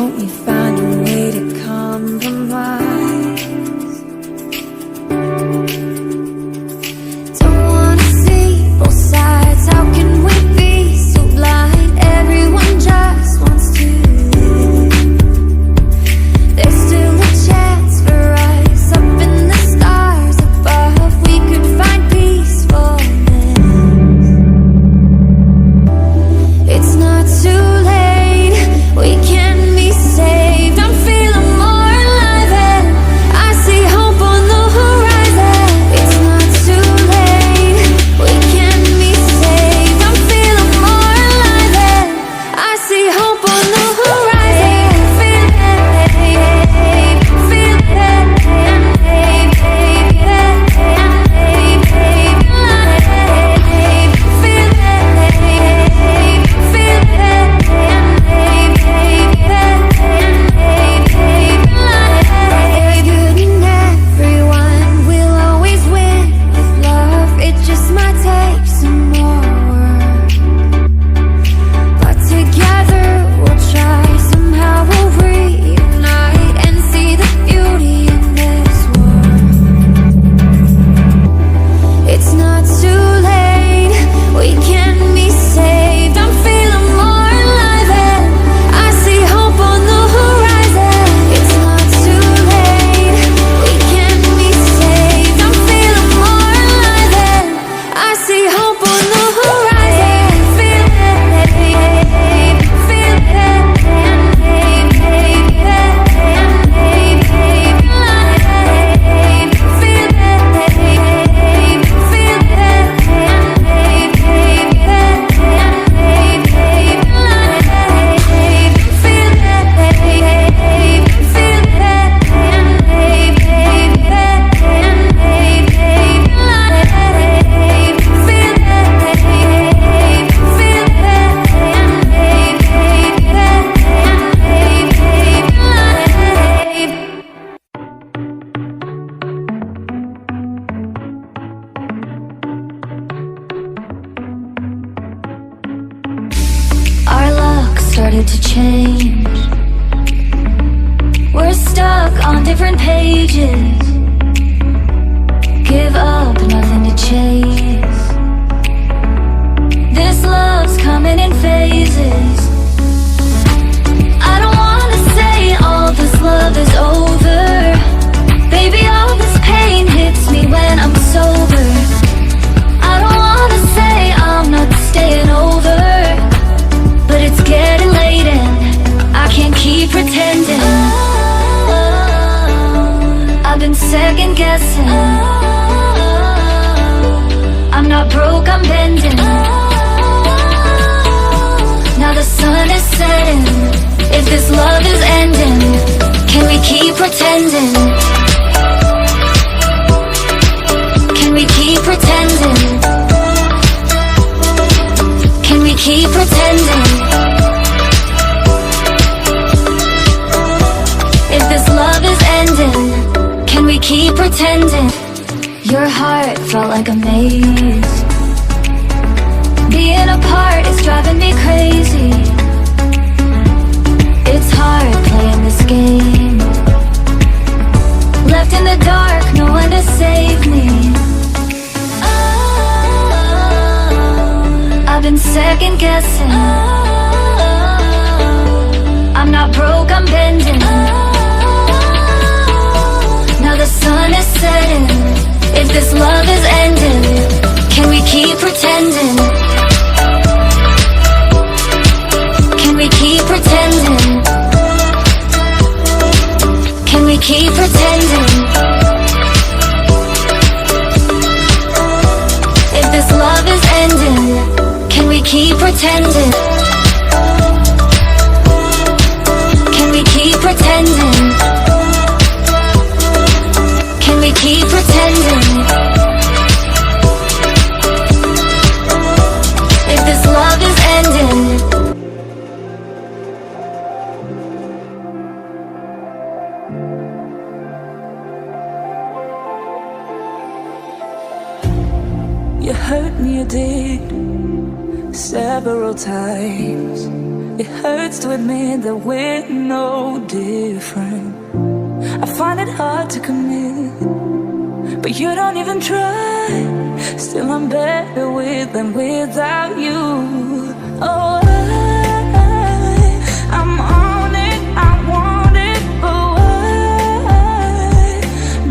don't we find a way to compromise? Don't wanna see both sides, how can we be so blind? Everyone just wants to live. There's still a chance for us up in the stars above. We could find peacefulness. It's not too late, we can be saved. I'm feeling more alive and I see hope on the horizon. It's not too late, we can be saved. I'm feeling more alive and I see hope on the horizon. Feel it, feel everyone will always win with love. It just might take some more work, but together we'll try. Somehow we'll reunite and see the beauty in this world. It's not too late, we can be saved. I'm feeling more alive and I see hope on the horizon. It's not too late, we can be saved. I'm feeling more alive and I see hope on the horizon. Feel it, feel Our luck started to change. We're stuck on different pages. Give up, nothing to chase. This love's coming in phases. I don't wanna say all this love is over. Baby, all this pain hits me when I'm sober. I don't wanna say I'm not staying over, but it's getting late and I can't keep pretending. I've been second guessing. I'm not broke, I'm bending. Now the sun is setting. If this love is ending, can we keep pretending? Can we keep pretending? Can we keep pretending? If this love is ending, can we keep pretending? Your heart felt like a maze. Being apart is driving me crazy. It's hard playing this game. Left in the dark, no one to save me. I've been second guessing. I'm not broke, I'm bending. Now the sun is setting. If this love is ending, can we keep pretending? Can we keep pretending? Can we keep pretending? If this love is ending, can we keep pretending? Can we keep pretending? Can we keep pretending? If this love is ending. You hurt me, you did, several times. It hurts to admit that we're no different. I find it hard to commit, but you don't even try. Still I'm better with than without you. Oh, I'm on it, I want it, but why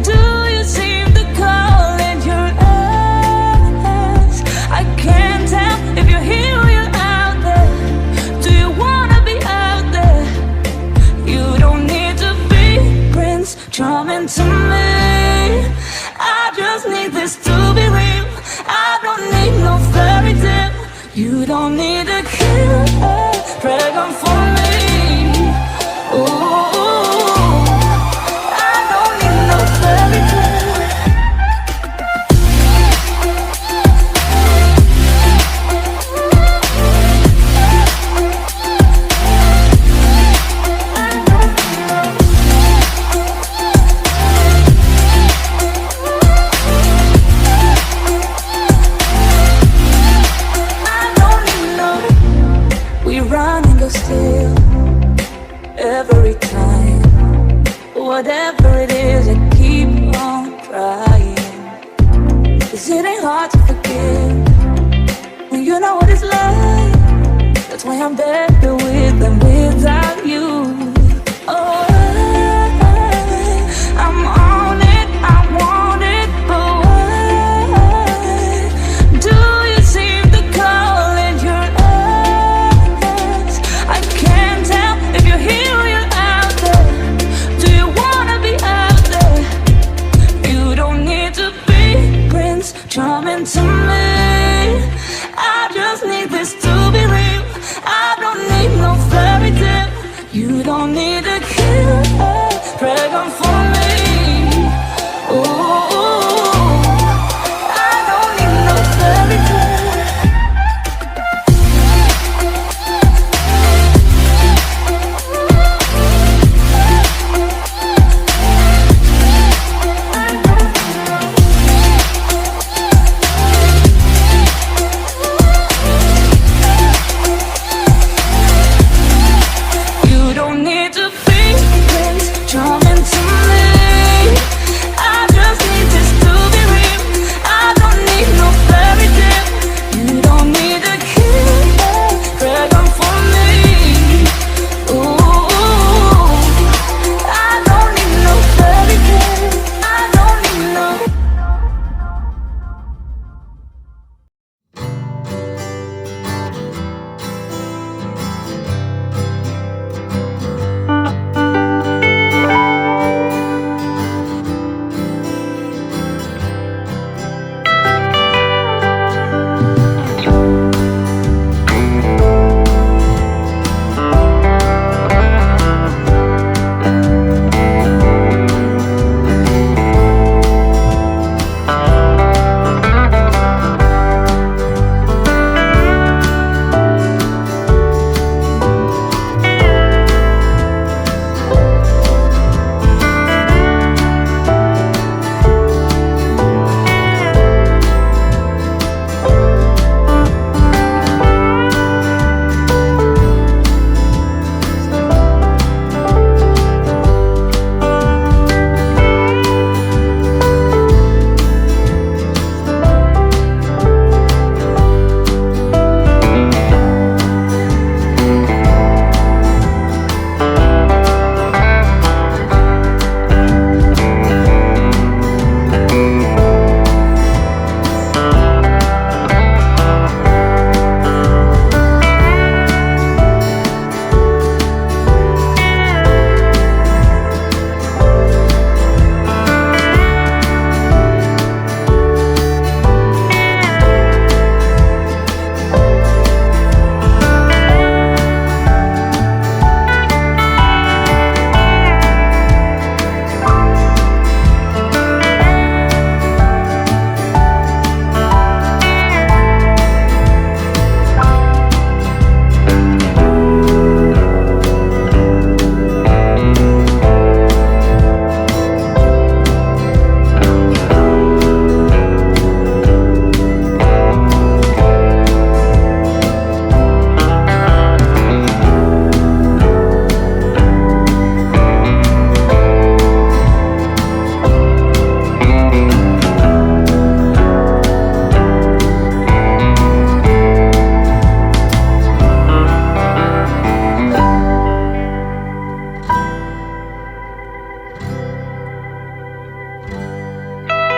do you seem to call in your eyes? I can't tell if you're here or you're out there. Do you wanna be out there? You don't need to be Prince Charming to me. I just need this to be real. I don't need no fairy tale. You don't need a killer dragon for me. Ooh, I don't need no fairy tale. Still, every time, whatever it is, I keep on trying. 'Cause it ain't hard to forgive when you know what it's like. That's why I'm better with than without you. Oh, I'm on it, I want it, but why do you seem to call in your eyes? I can't tell if you're here or you're out there. Do you wanna be out there? You don't need to be Prince Charming to me. I just need this to be real. I don't need no fairy tale. You don't need a killer dragon for me.